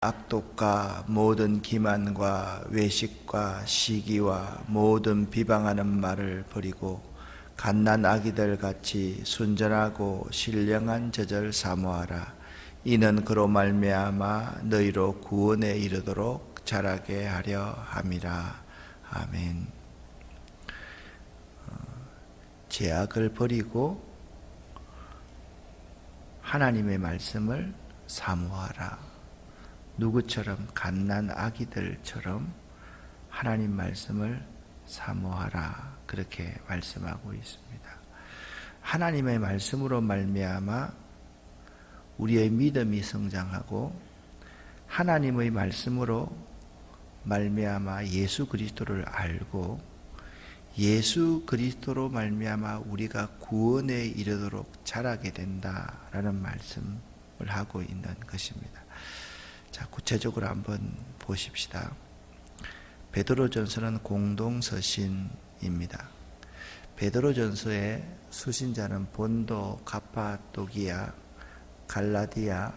악독과 모든 기만과 외식과 시기와 모든 비방하는 말을 버리고 갓난 아기들 같이 순전하고 신령한 젖을 사모하라. 이는 그로 말미암아 너희로 구원에 이르도록 자라게 하려 함이라. 아멘. 죄악을 버리고 하나님의 말씀을 사모하라. 누구처럼? 갓난 아기들처럼 하나님 말씀을 사모하라. 그렇게 말씀하고 있습니다. 하나님의 말씀으로 말미암아 우리의 믿음이 성장하고 하나님의 말씀으로 말미암아 예수 그리스도를 알고 예수 그리스도로 말미암아 우리가 구원에 이르도록 자라게 된다라는 말씀을 하고 있는 것입니다. 자, 구체적으로 한번 보십시다. 베드로전서는 공동서신입니다. 베드로전서의 수신자는 본도, 가파도기아, 갈라디아,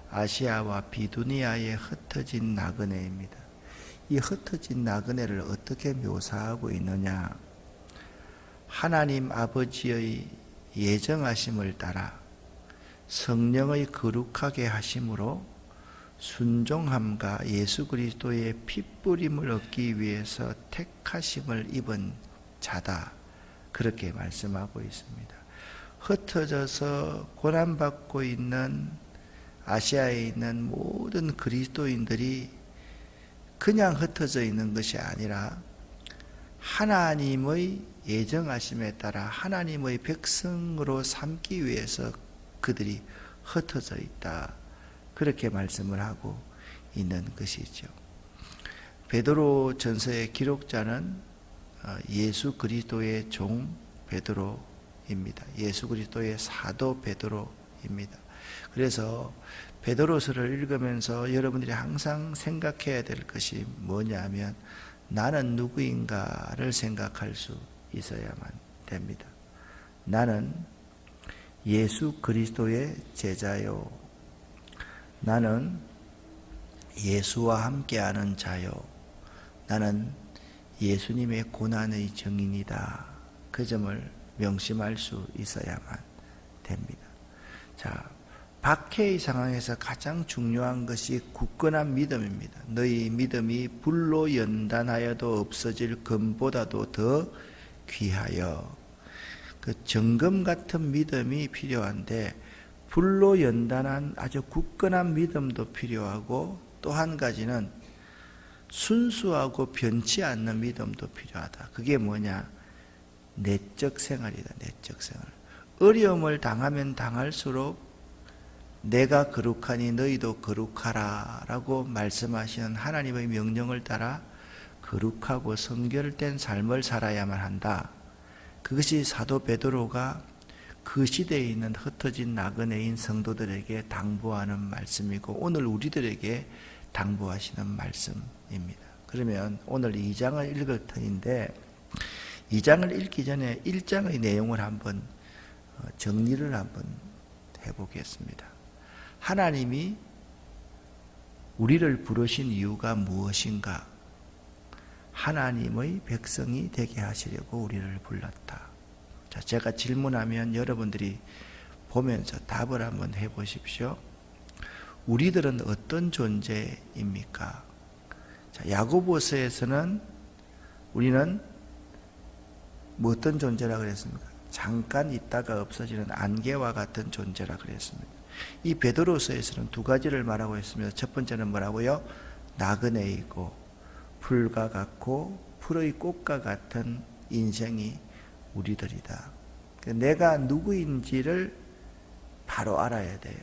아시아와 비두니아에 흩어진 나그네입니다. 이 흩어진 나그네를 어떻게 묘사하고 있느냐? 하나님 아버지의 예정하심을 따라 성령의 거룩하게 하심으로 순종함과 예수 그리스도의 핏부림을 얻기 위해서 택하심을 입은 자다. 그렇게 말씀하고 있습니다. 흩어져서 고난받고 있는 아시아에 있는 모든 그리스도인들이 그냥 흩어져 있는 것이 아니라 하나님의 예정하심에 따라 하나님의 백성으로 삼기 위해서 그들이 흩어져 있다. 그렇게 말씀을 하고 있는 것이죠. 베드로 전서의 기록자는 예수 그리스도의 종 베드로입니다. 예수 그리스도의 사도 베드로입니다. 그래서 베드로서를 읽으면서 여러분들이 항상 생각해야 될 것이 뭐냐면 나는 누구인가를 생각할 수 있어야만 됩니다. 나는 예수 그리스도의 제자요. 나는 예수와 함께하는 자요. 나는 예수님의 고난의 증인이다. 그 점을 명심할 수 있어야만 됩니다. 자, 박해의 상황에서 가장 중요한 것이 굳건한 믿음입니다. 너희 믿음이 불로 연단하여도 없어질 금보다도 더 귀하여. 그 정금 같은 믿음이 필요한데 불로 연단한 아주 굳건한 믿음도 필요하고 또 한 가지는 순수하고 변치 않는 믿음도 필요하다. 그게 뭐냐? 내적 생활이다. 내적 생활. 어려움을 당하면 당할수록 내가 거룩하니 너희도 거룩하라 라고 말씀하시는 하나님의 명령을 따라 거룩하고 성결된 삶을 살아야만 한다. 그것이 사도 베드로가 그 시대에 있는 흩어진 나그네인 성도들에게 당부하는 말씀이고 오늘 우리들에게 당부하시는 말씀입니다. 그러면 오늘 2장을 읽을 터인데 2장을 읽기 전에 1장의 내용을 한번 정리를 한번 해보겠습니다. 하나님이 우리를 부르신 이유가 무엇인가? 하나님의 백성이 되게 하시려고 우리를 불렀다. 자, 제가 질문하면 여러분들이 보면서 답을 한번 해보십시오. 우리들은 어떤 존재입니까? 자, 야고보서에서는 우리는 뭐 어떤 존재라 그랬습니까? 잠깐 있다가 없어지는 안개와 같은 존재라 그랬습니다. 이 베드로서에서는 두 가지를 말하고 있습니다. 첫 번째는 뭐라고요? 나그네이고 풀과 같고 풀의 꽃과 같은 인생이 우리들이다. 내가 누구인지를 바로 알아야 돼요.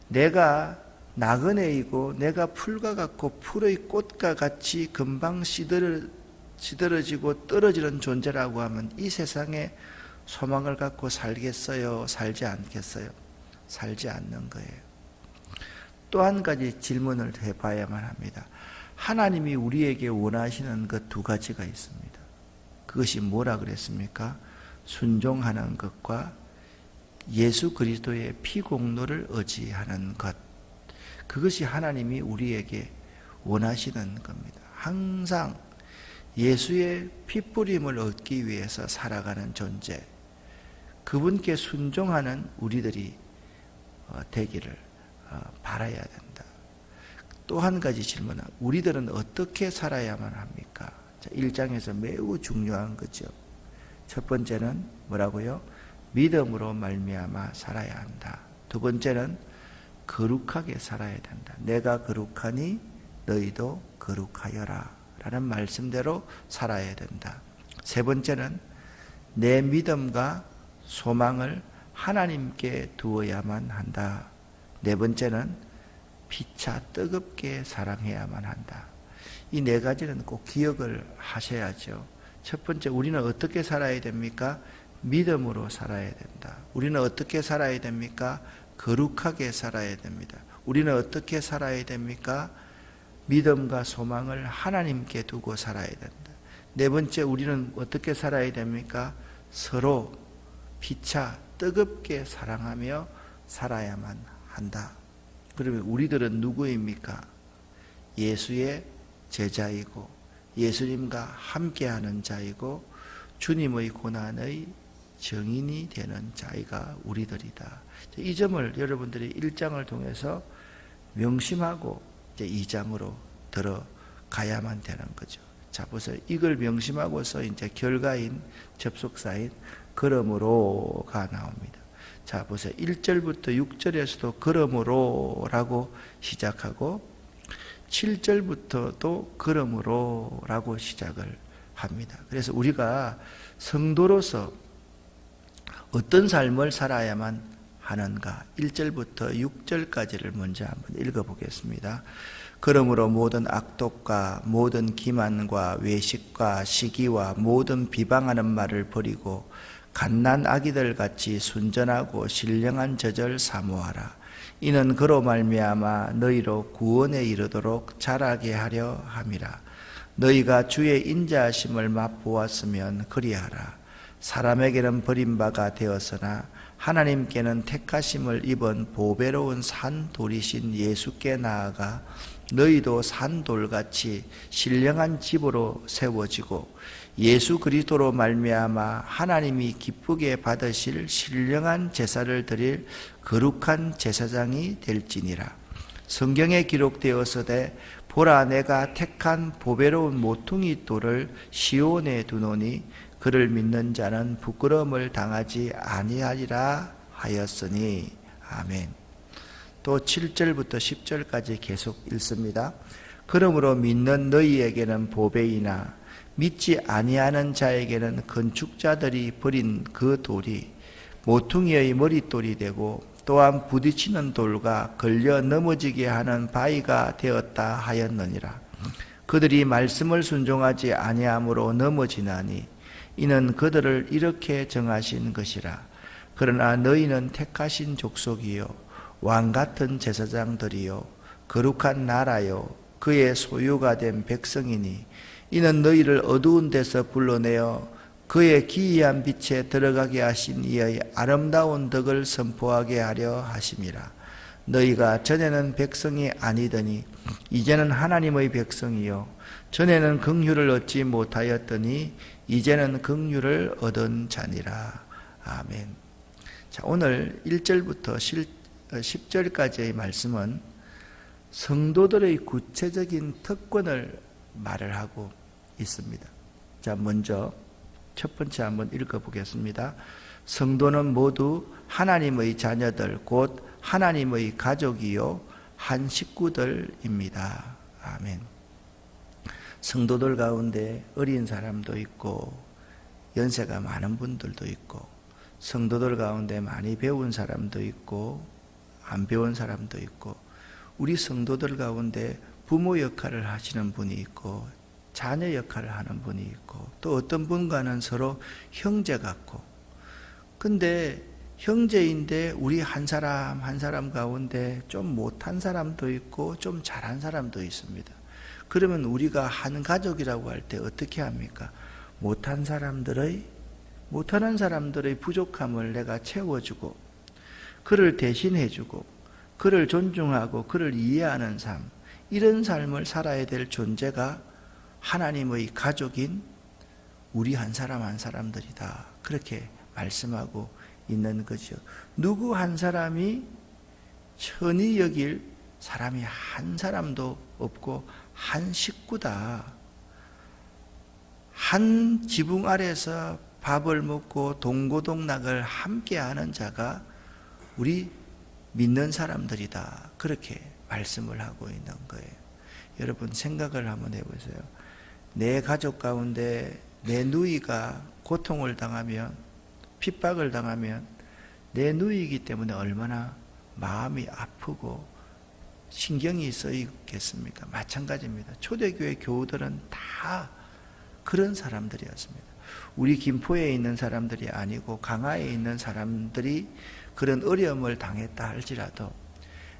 내가 나그네이고 내가 풀과 같고 풀의 꽃과 같이 금방 시들어지고 떨어지는 존재라고 하면 이 세상에 소망을 갖고 살겠어요? 살지 않겠어요? 살지 않는 거예요. 또 한 가지 질문을 해봐야만 합니다. 하나님이 우리에게 원하시는 것 두 가지가 있습니다. 그것이 뭐라 그랬습니까? 순종하는 것과 예수 그리스도의 피공로를 의지하는 것. 그것이 하나님이 우리에게 원하시는 겁니다. 항상 예수의 피뿌림을 얻기 위해서 살아가는 존재, 그분께 순종하는 우리들이 되기를 바라야 된다. 또 한 가지 질문은 우리들은 어떻게 살아야만 합니까? 1장에서 매우 중요한 거죠. 첫 번째는 뭐라고요? 믿음으로 말미암아 살아야 한다. 두 번째는 거룩하게 살아야 된다. 내가 거룩하니 너희도 거룩하여라 라는 말씀대로 살아야 된다. 세 번째는 내 믿음과 소망을 하나님께 두어야만 한다. 네 번째는 피차 뜨겁게 사랑해야만 한다. 이 네 가지는 꼭 기억을 하셔야죠. 첫 번째, 우리는 어떻게 살아야 됩니까? 믿음으로 살아야 된다. 우리는 어떻게 살아야 됩니까? 거룩하게 살아야 됩니다. 우리는 어떻게 살아야 됩니까? 믿음과 소망을 하나님께 두고 살아야 된다. 네 번째, 우리는 어떻게 살아야 됩니까? 서로 피차 뜨겁게 사랑하며 살아야만 한다. 그러면 우리들은 누구입니까? 예수의 제자이고 예수님과 함께하는 자이고 주님의 고난의 증인이 되는 자가 우리들이다. 이 점을 여러분들이 1장을 통해서 명심하고 이제 2장으로 들어가야만 되는 거죠. 자, 보세요. 이걸 명심하고서 이제 결과인 접속사인 그러므로가 나옵니다. 자, 보세요. 1절부터 6절에서도 그러므로라고 시작하고 7절부터도 그러므로라고 시작을 합니다. 그래서 우리가 성도로서 어떤 삶을 살아야만 하는가? 1절부터 6절까지를 먼저 한번 읽어보겠습니다. 그러므로 모든 악독과 모든 기만과 외식과 시기와 모든 비방하는 말을 버리고 갓난 아기들 같이 순전하고 신령한 젖을 사모하라. 이는 그로 말미암아 너희로 구원에 이르도록 자라게 하려 함이라. 너희가 주의 인자하심을 맛보았으면 그리하라. 사람에게는 버림바가 되었으나 하나님께는 택하심을 입은 보배로운 산돌이신 예수께 나아가 너희도 산돌같이 신령한 집으로 세워지고 예수 그리스도로 말미암아 하나님이 기쁘게 받으실 신령한 제사를 드릴 거룩한 제사장이 될지니라. 성경에 기록되었으되 보라 내가 택한 보배로운 모퉁이 돌을 시온에 두노니 그를 믿는 자는 부끄러움을 당하지 아니하리라 하였으니. 아멘. 또 7절부터 10절까지 계속 읽습니다. 그러므로 믿는 너희에게는 보배이나 믿지 아니하는 자에게는 건축자들이 버린 그 돌이 모퉁이의 머릿돌이 되고 또한 부딪히는 돌과 걸려 넘어지게 하는 바위가 되었다 하였느니라. 그들이 말씀을 순종하지 아니함으로 넘어지나니 이는 그들을 이렇게 정하신 것이라. 그러나 너희는 택하신 족속이요 왕같은 제사장들이요 거룩한 나라요 그의 소유가 된 백성이니 이는 너희를 어두운 데서 불러내어 그의 기이한 빛에 들어가게 하신 이의 아름다운 덕을 선포하게 하려 하심이라. 너희가 전에는 백성이 아니더니 이제는 하나님의 백성이요 전에는 긍휼을 얻지 못하였더니 이제는 긍휼을 얻은 자니라. 아멘. 자, 오늘 1절부터 10절까지의 말씀은 성도들의 구체적인 특권을 말을 하고 있습니다. 자, 먼저 첫 번째 한번 읽어보겠습니다. 성도는 모두 하나님의 자녀들 곧 하나님의 가족이요 한 식구들입니다. 아멘. 성도들 가운데 어린 사람도 있고 연세가 많은 분들도 있고 성도들 가운데 많이 배운 사람도 있고 안 배운 사람도 있고 우리 성도들 가운데 부모 역할을 하시는 분이 있고 자녀 역할을 하는 분이 있고 또 어떤 분과는 서로 형제 같고 근데 형제인데 우리 한 사람 한 사람 가운데 좀 못한 사람도 있고 좀 잘한 사람도 있습니다. 그러면 우리가 한 가족이라고 할 때 어떻게 합니까? 못하는 사람들의 부족함을 내가 채워주고 그를 대신해주고 그를 존중하고 그를 이해하는 삶, 이런 삶을 살아야 될 존재가 하나님의 가족인 우리 한 사람 한 사람들이다. 그렇게 말씀하고 있는 거죠. 누구 한 사람이 천히 여길 사람이 한 사람도 없고 한 식구다. 한 지붕 아래서 밥을 먹고 동고동락을 함께하는 자가 우리 믿는 사람들이다. 그렇게 말씀을 하고 있는 거예요. 여러분 생각을 한번 해보세요. 내 가족 가운데 내 누이가 고통을 당하면, 핍박을 당하면 내 누이이기 때문에 얼마나 마음이 아프고 신경이 쓰이겠습니까? 마찬가지입니다. 초대교회 교우들은 다 그런 사람들이었습니다. 우리 김포에 있는 사람들이 아니고 강화에 있는 사람들이 그런 어려움을 당했다 할지라도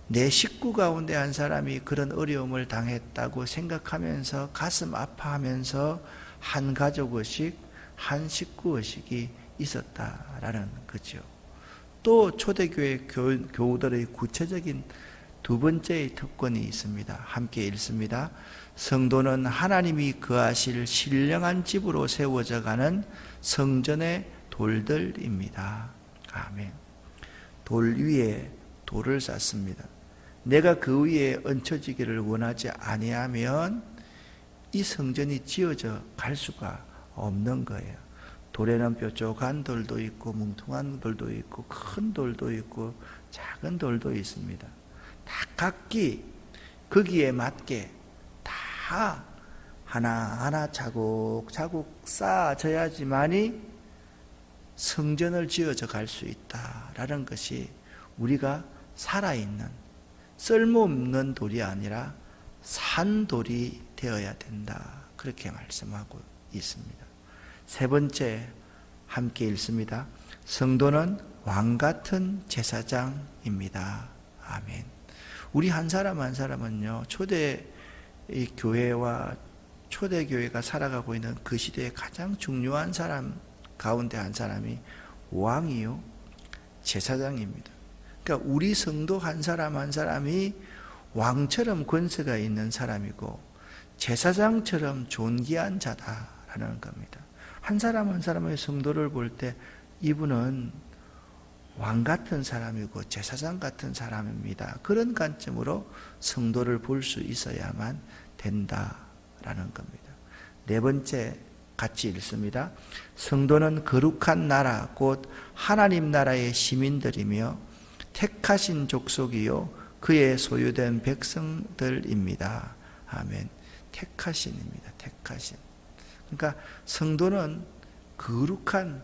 내 식구 가운데 한 사람이 그런 어려움을 당했다고 생각하면서 가슴 아파하면서 한 가족의식, 한 식구의식이 있었다라는 거죠. 또 초대교회 교우들의 구체적인 두 번째의 특권이 있습니다. 함께 읽습니다. 성도는 하나님이 거하실 신령한 집으로 세워져 가는 성전의 돌들입니다. 아멘. 돌 위에 돌을 쌓습니다. 내가 그 위에 얹혀지기를 원하지 아니하면 이 성전이 지어져 갈 수가 없는 거예요. 돌에는 뾰족한 돌도 있고 뭉퉁한 돌도 있고 큰 돌도 있고 작은 돌도 있습니다. 다 각기 거기에 맞게 다 하나하나 차곡차곡 쌓아져야지만이 성전을 지어져 갈 수 있다라는 것이 우리가 살아있는 쓸모없는 돌이 아니라 산돌이 되어야 된다. 그렇게 말씀하고 있습니다. 세 번째 함께 읽습니다. 성도는 왕같은 제사장입니다. 아멘. 우리 한 사람 한 사람은요, 교회와 초대교회가 살아가고 있는 그 시대에 가장 중요한 사람 가운데 한 사람이 왕이요, 제사장입니다. 그러니까 우리 성도 한 사람 한 사람이 왕처럼 권세가 있는 사람이고 제사장처럼 존귀한 자다라는 겁니다. 한 사람 한 사람의 성도를 볼 때 이분은 왕 같은 사람이고 제사장 같은 사람입니다. 그런 관점으로 성도를 볼 수 있어야만 된다라는 겁니다. 네 번째 같이 읽습니다. 성도는 거룩한 나라 곧 하나님 나라의 시민들이며 택하신 족속이요 그의 소유된 백성들입니다. 아멘. 택하신입니다. 택하신. 그러니까 성도는 거룩한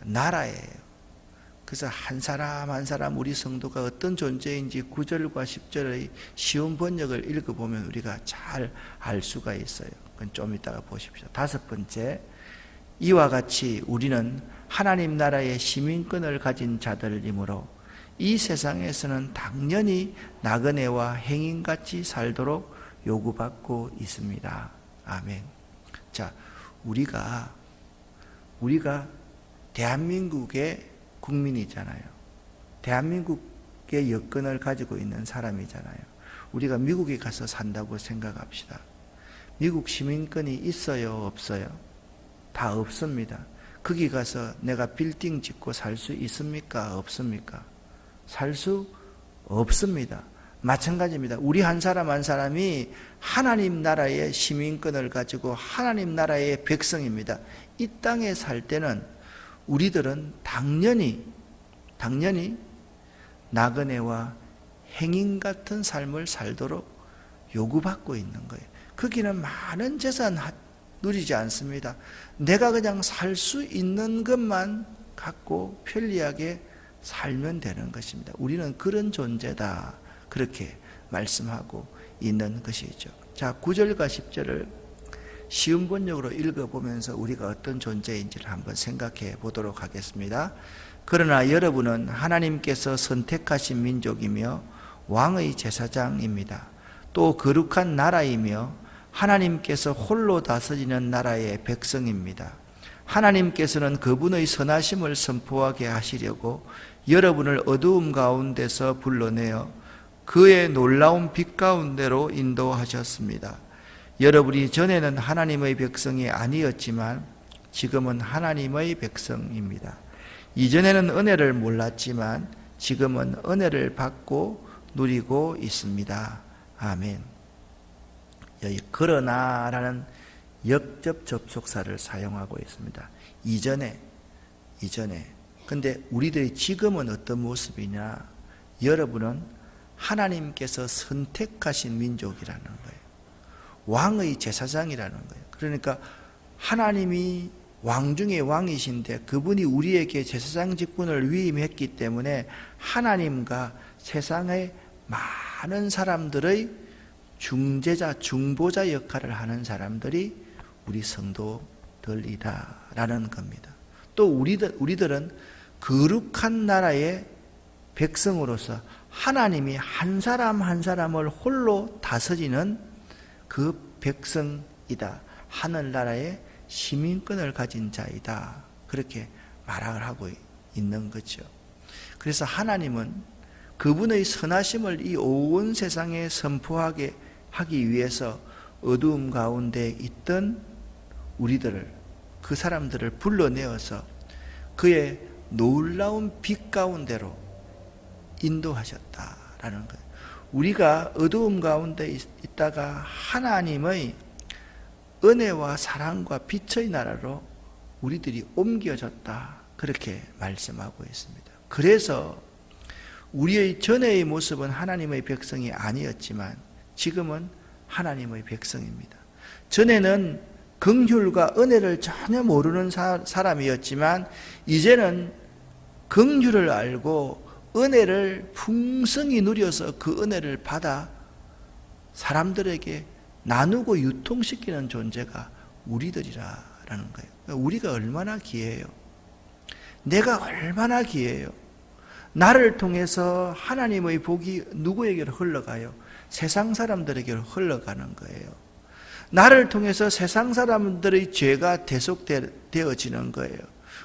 나라예요. 그래서 한 사람 한 사람 우리 성도가 어떤 존재인지 9절과 10절의 쉬운 번역을 읽어보면 우리가 잘 알 수가 있어요. 그건 좀 이따가 보십시오. 다섯 번째, 이와 같이 우리는 하나님 나라의 시민권을 가진 자들이므로 이 세상에서는 당연히 나그네와 행인같이 살도록 요구받고 있습니다. 아멘. 자, 우리가 대한민국의 국민이잖아요. 대한민국의 여권을 가지고 있는 사람이잖아요. 우리가 미국에 가서 산다고 생각합시다. 미국 시민권이 있어요, 없어요? 다 없습니다. 거기 가서 내가 빌딩 짓고 살 수 있습니까? 없습니까? 살 수 없습니다. 마찬가지입니다. 우리 한 사람 한 사람이 하나님 나라의 시민권을 가지고 하나님 나라의 백성입니다. 이 땅에 살 때는 우리들은 당연히 나그네와 행인 같은 삶을 살도록 요구받고 있는 거예요. 거기는 많은 재산 누리지 않습니다. 내가 그냥 살 수 있는 것만 갖고 편리하게 살면 되는 것입니다. 우리는 그런 존재다. 그렇게 말씀하고 있는 것이죠. 자, 9절과 10절을 쉬운 번역으로 읽어보면서 우리가 어떤 존재인지를 한번 생각해 보도록 하겠습니다. 그러나 여러분은 하나님께서 선택하신 민족이며 왕의 제사장입니다. 또 거룩한 나라이며 하나님께서 홀로 다스리는 나라의 백성입니다. 하나님께서는 그분의 선하심을 선포하게 하시려고 여러분을 어두움 가운데서 불러내어 그의 놀라운 빛 가운데로 인도하셨습니다. 여러분이 전에는 하나님의 백성이 아니었지만 지금은 하나님의 백성입니다. 이전에는 은혜를 몰랐지만 지금은 은혜를 받고 누리고 있습니다. 아멘. 여기 그러나라는 역접 접속사를 사용하고 있습니다. 이전에. 근데 우리들이 지금은 어떤 모습이냐? 여러분은 하나님께서 선택하신 민족이라는 거예요. 왕의 제사장이라는 거예요. 그러니까 하나님이 왕 중에 왕이신데 그분이 우리에게 제사장 직분을 위임했기 때문에 하나님과 세상의 많은 사람들의 중재자, 중보자 역할을 하는 사람들이 우리 성도들이다라는 겁니다. 또 우리들은 거룩한 나라의 백성으로서 하나님이 한 사람 한 사람을 홀로 다스리는 그 백성이다. 하늘나라의 시민권을 가진 자이다. 그렇게 말을 하고 있는 거죠. 그래서 하나님은 그분의 선하심을 이 온 세상에 선포하게 하기 위해서 어두움 가운데 있던 우리들을, 그 사람들을 불러내어서 그의 놀라운 빛 가운데로 인도하셨다라는 거예요. 우리가 어두움 가운데 있다가 하나님의 은혜와 사랑과 빛의 나라로 우리들이 옮겨졌다. 그렇게 말씀하고 있습니다. 그래서 우리의 전에의 모습은 하나님의 백성이 아니었지만 지금은 하나님의 백성입니다. 전에는 긍휼과 은혜를 전혀 모르는 사람이었지만 이제는 긍휼을 알고 은혜를 풍성히 누려서 그 은혜를 받아 사람들에게 나누고 유통시키는 존재가 우리들이라는 거예요. 우리가 얼마나 귀해요. 내가 얼마나 귀해요. 나를 통해서 하나님의 복이 누구에게로 흘러가요? 세상 사람들에게로 흘러가는 거예요. 나를 통해서 세상 사람들의 죄가 대속되어지는 거예요.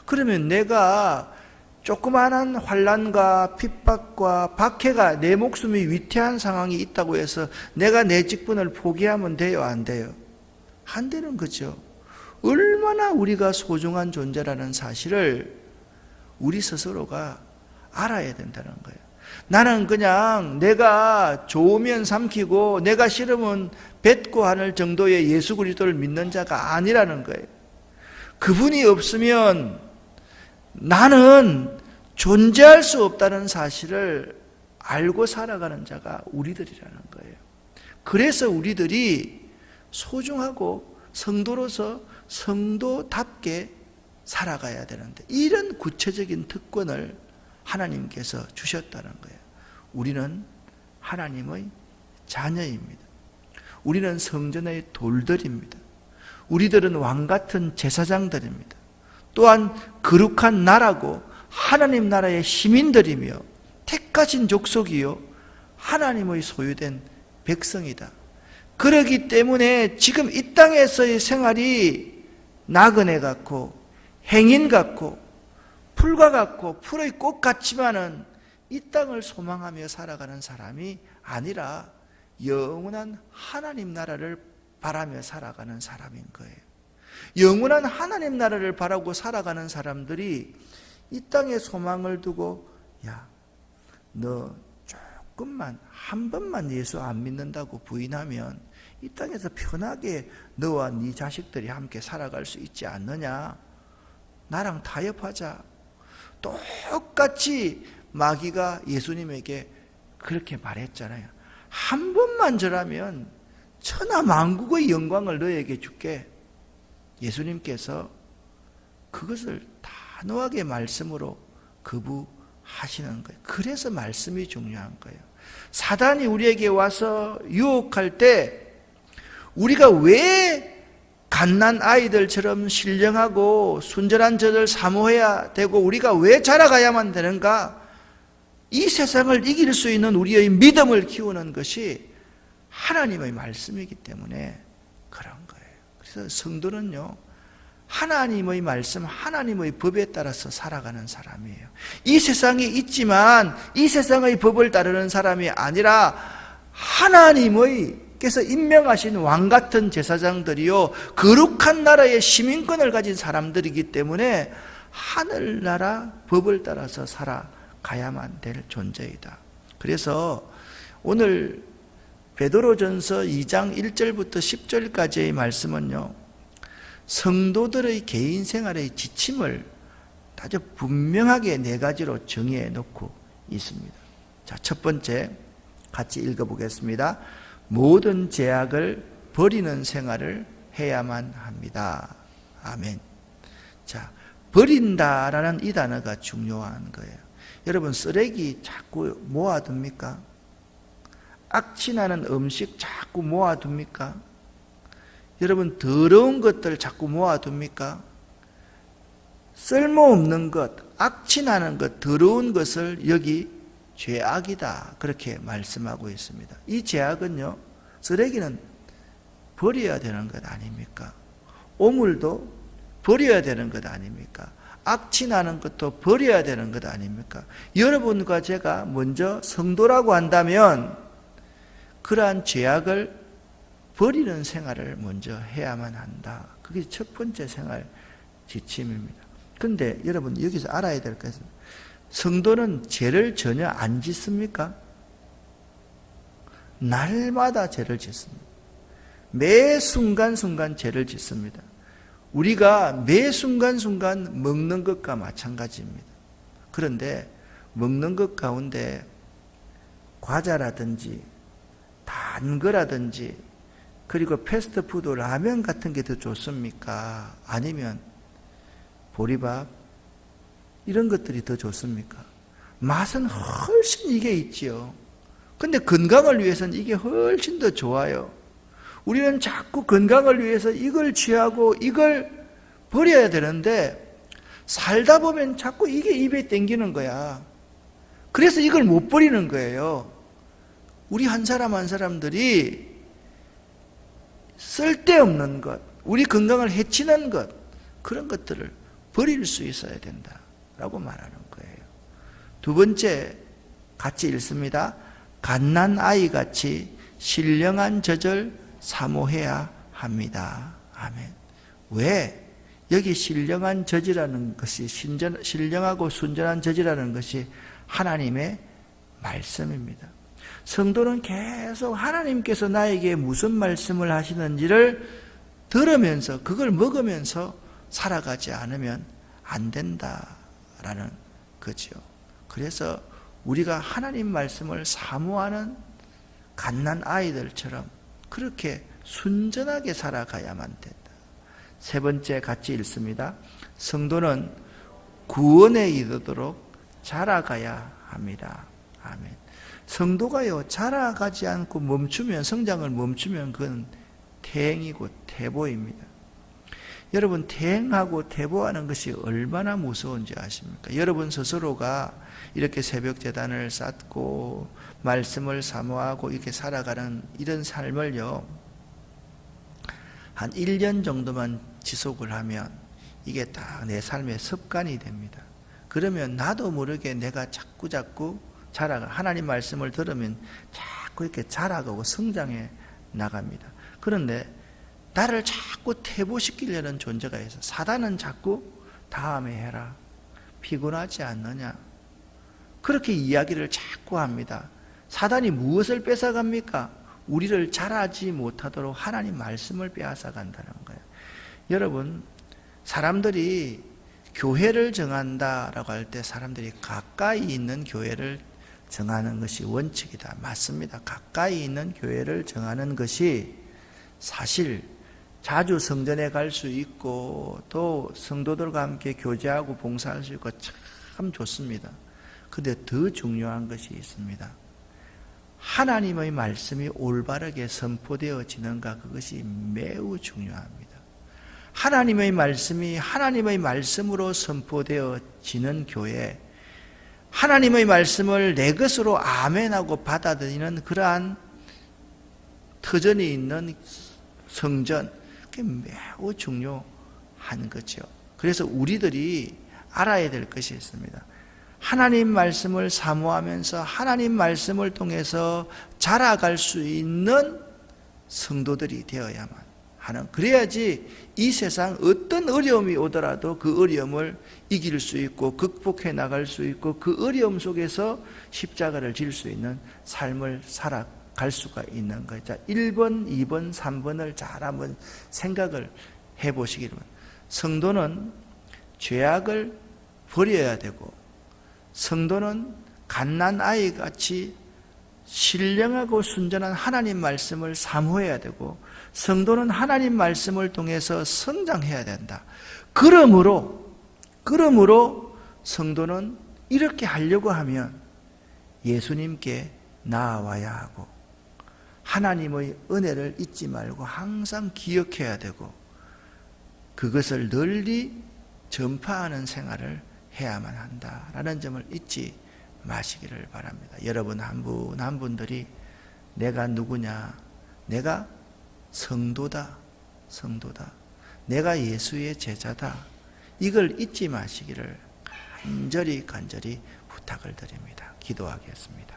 그러면 내가 조그마한 환난과 핍박과 박해가 내 목숨이 위태한 상황이 있다고 해서 내가 내 직분을 포기하면 돼요? 안 돼요? 안 되는 거죠. 얼마나 우리가 소중한 존재라는 사실을 우리 스스로가 알아야 된다는 거예요. 나는 그냥 내가 좋으면 삼키고 내가 싫으면 뱉고 하는 정도의 예수 그리스도를 믿는 자가 아니라는 거예요. 그분이 없으면 나는 존재할 수 없다는 사실을 알고 살아가는 자가 우리들이라는 거예요. 그래서 우리들이 소중하고 성도로서 성도답게 살아가야 되는데 이런 구체적인 특권을 하나님께서 주셨다는 거예요. 우리는 하나님의 자녀입니다. 우리는 성전의 돌들입니다. 우리들은 왕같은 제사장들입니다. 또한 거룩한 나라고 하나님 나라의 시민들이며 택하신 족속이요 하나님의 소유된 백성이다. 그러기 때문에 지금 이 땅에서의 생활이 나그네 같고 행인 같고 풀과 같고 풀의 꽃 같지만은 이 땅을 소망하며 살아가는 사람이 아니라 영원한 하나님 나라를 바라며 살아가는 사람인 거예요. 영원한 하나님 나라를 바라고 살아가는 사람들이 이 땅에 소망을 두고 야, 너 조금만 한 번만 예수 안 믿는다고 부인하면 이 땅에서 편하게 너와 네 자식들이 함께 살아갈 수 있지 않느냐? 나랑 타협하자. 똑같이 마귀가 예수님에게 그렇게 말했잖아요. 한 번만 저라면 천하 만국의 영광을 너에게 줄게. 예수님께서 그것을 단호하게 말씀으로 거부하시는 거예요. 그래서 말씀이 중요한 거예요. 사단이 우리에게 와서 유혹할 때 우리가 왜 갓난 아이들처럼 신령하고 순전한 저를 사모해야 되고 우리가 왜 자라가야만 되는가? 이 세상을 이길 수 있는 우리의 믿음을 키우는 것이 하나님의 말씀이기 때문에 그런 거예요. 그래서 성도는요, 하나님의 말씀, 하나님의 법에 따라서 살아가는 사람이에요. 이 세상에 있지만 이 세상의 법을 따르는 사람이 아니라 하나님께서 임명하신 왕같은 제사장들이요, 거룩한 나라의 시민권을 가진 사람들이기 때문에 하늘나라 법을 따라서 살아가야만 될 존재이다. 그래서 오늘 베드로전서 2장 1절부터 10절까지의 말씀은요, 성도들의 개인 생활의 지침을 아주 분명하게 4가지로 정해 놓고 있습니다. 자, 첫 번째 같이 읽어보겠습니다. 모든 죄악을 버리는 생활을 해야만 합니다. 아멘. 자, 버린다라는 이 단어가 중요한 거예요. 여러분, 쓰레기 자꾸 모아둡니까? 악취나는 음식 자꾸 모아둡니까? 여러분, 더러운 것들 자꾸 모아둡니까? 쓸모없는 것, 악취나는 것, 더러운 것을 여기 죄악이다, 그렇게 말씀하고 있습니다. 이 죄악은요, 쓰레기는 버려야 되는 것 아닙니까? 오물도 버려야 되는 것 아닙니까? 악취나는 것도 버려야 되는 것 아닙니까? 여러분과 제가 먼저 성도라고 한다면 그러한 죄악을 버리는 생활을 먼저 해야만 한다. 그게 첫 번째 생활 지침입니다. 그런데 여러분, 여기서 알아야 될 것은, 성도는 죄를 전혀 안 짓습니까? 날마다 죄를 짓습니다. 매 순간순간 죄를 짓습니다. 우리가 매 순간순간 먹는 것과 마찬가지입니다. 그런데 먹는 것 가운데 과자라든지 단 거라든지, 그리고 패스트푸드 라면 같은 게 더 좋습니까? 아니면 보리밥 이런 것들이 더 좋습니까? 맛은 훨씬 이게 있지요. 근데 건강을 위해서는 이게 훨씬 더 좋아요. 우리는 자꾸 건강을 위해서 이걸 취하고 이걸 버려야 되는데, 살다 보면 자꾸 이게 입에 땡기는 거야. 그래서 이걸 못 버리는 거예요. 우리 한 사람 한 사람들이 쓸데없는 것, 우리 건강을 해치는 것, 그런 것들을 버릴 수 있어야 된다라고 말하는 거예요. 두 번째, 같이 읽습니다. 갓난아이 같이 신령한 젖을 사모해야 합니다. 아멘. 왜? 여기 신령한 젖이라는 것이, 신령하고 순전한 젖이라는 것이 하나님의 말씀입니다. 성도는 계속 하나님께서 나에게 무슨 말씀을 하시는지를 들으면서, 그걸 먹으면서 살아가지 않으면 안 된다라는 거죠. 그래서 우리가 하나님 말씀을 사모하는 갓난아이들처럼 그렇게 순전하게 살아가야만 된다. 세 번째, 같이 읽습니다. 성도는 구원에 이르도록 자라가야 합니다. 아멘. 성도가요, 자라가지 않고 멈추면, 성장을 멈추면 그건 퇴행이고 퇴보입니다. 여러분, 퇴행하고 퇴보하는 것이 얼마나 무서운지 아십니까? 여러분 스스로가 이렇게 새벽 제단을 쌓고 말씀을 사모하고 이렇게 살아가는 이런 삶을요, 한 1년 정도만 지속을 하면 이게 딱 내 삶의 습관이 됩니다. 그러면 나도 모르게 내가 자꾸 자라가, 하나님 말씀을 들으면 자꾸 이렇게 자라가고 성장해 나갑니다. 그런데 나를 자꾸 퇴보시키려는 존재가 있어. 사단은 자꾸 다음에 해라, 피곤하지 않느냐, 그렇게 이야기를 자꾸 합니다. 사단이 무엇을 뺏어갑니까? 우리를 자라지 못하도록 하나님 말씀을 빼앗아 간다는 거예요. 여러분, 사람들이 교회를 정한다라고 할 때 사람들이 가까이 있는 교회를 정하는 것이 원칙이다. 맞습니다. 가까이 있는 교회를 정하는 것이 사실 자주 성전에 갈 수 있고 또 성도들과 함께 교제하고 봉사할 수 있고 참 좋습니다. 그런데 더 중요한 것이 있습니다. 하나님의 말씀이 올바르게 선포되어지는가, 그것이 매우 중요합니다. 하나님의 말씀이 하나님의 말씀으로 선포되어지는 교회, 하나님의 말씀을 내 것으로 아멘하고 받아들이는 그러한 터전이 있는 성전, 그게 매우 중요합니다. 한 거죠. 그래서 우리들이 알아야 될 것이 있습니다. 하나님 말씀을 사모하면서 하나님 말씀을 통해서 자라갈 수 있는 성도들이 되어야만 하는, 그래야지 이 세상 어떤 어려움이 오더라도 그 어려움을 이길 수 있고 극복해 나갈 수 있고 그 어려움 속에서 십자가를 질 수 있는 삶을 살아갈 수가 있는 거예요. 자, 1번, 2번, 3번을 잘 한번 생각을 해보시기 바랍니다. 성도는 죄악을 버려야 되고, 성도는 갓난아이 같이 신령하고 순전한 하나님 말씀을 사모해야 되고, 성도는 하나님 말씀을 통해서 성장해야 된다. 그러므로 성도는 이렇게 하려고 하면 예수님께 나아와야 하고, 하나님의 은혜를 잊지 말고 항상 기억해야 되고, 그것을 널리 전파하는 생활을 해야만 한다라는 점을 잊지 마시기를 바랍니다. 여러분 한 분 한 분들이 내가 누구냐? 내가 성도다. 내가 예수의 제자다. 이걸 잊지 마시기를 간절히 부탁을 드립니다. 기도하겠습니다.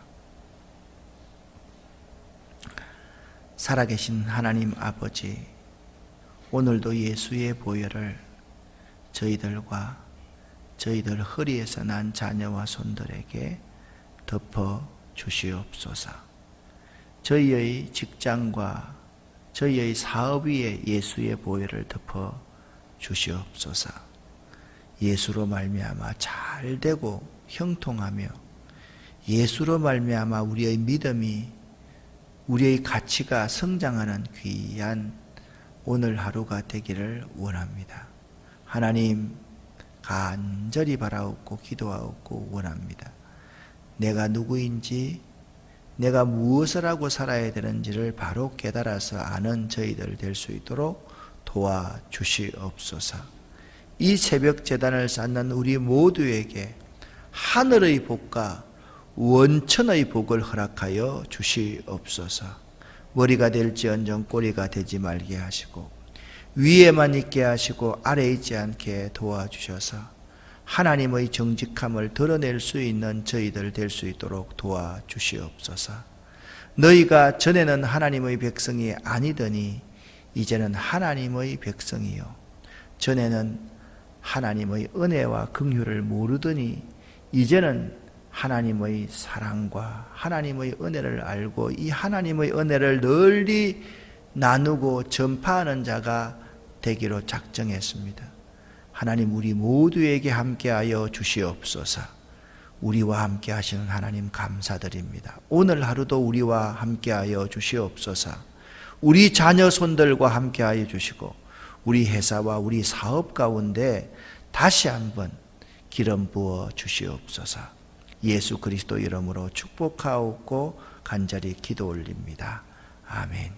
살아계신 하나님 아버지, 오늘도 예수의 보혈을 저희들과 저희들 허리에서 난 자녀와 손들에게 덮어 주시옵소서. 저희의 직장과 저희의 사업 위에 예수의 보혈을 덮어 주시옵소서. 예수로 말미암아 잘되고 형통하며, 예수로 말미암아 우리의 믿음이, 우리의 가치가 성장하는 귀한 오늘 하루가 되기를 원합니다. 하나님, 간절히 바라옵고 기도하옵고 원합니다. 내가 누구인지, 내가 무엇을 하고 살아야 되는지를 바로 깨달아서 아는 저희들 될 수 있도록 도와주시옵소서. 이 새벽 제단을 쌓는 우리 모두에게 하늘의 복과 원천의 복을 허락하여 주시옵소서. 머리가 될지언정 꼬리가 되지 말게 하시고, 위에만 있게 하시고 아래에 있지 않게 도와주셔서 하나님의 정직함을 드러낼 수 있는 저희들 될 수 있도록 도와주시옵소서. 너희가 전에는 하나님의 백성이 아니더니 이제는 하나님의 백성이요, 전에는 하나님의 은혜와 긍휼을 모르더니 이제는 하나님의 사랑과 하나님의 은혜를 알고 이 하나님의 은혜를 널리 나누고 전파하는 자가 되기로 작정했습니다. 하나님, 우리 모두에게 함께하여 주시옵소서. 우리와 함께 하시는 하나님 감사드립니다. 오늘 하루도 우리와 함께하여 주시옵소서. 우리 자녀 손들과 함께하여 주시고 우리 회사와 우리 사업 가운데 다시 한번 기름 부어 주시옵소서. 예수 그리스도 이름으로 축복하옵고 간절히 기도 올립니다. 아멘.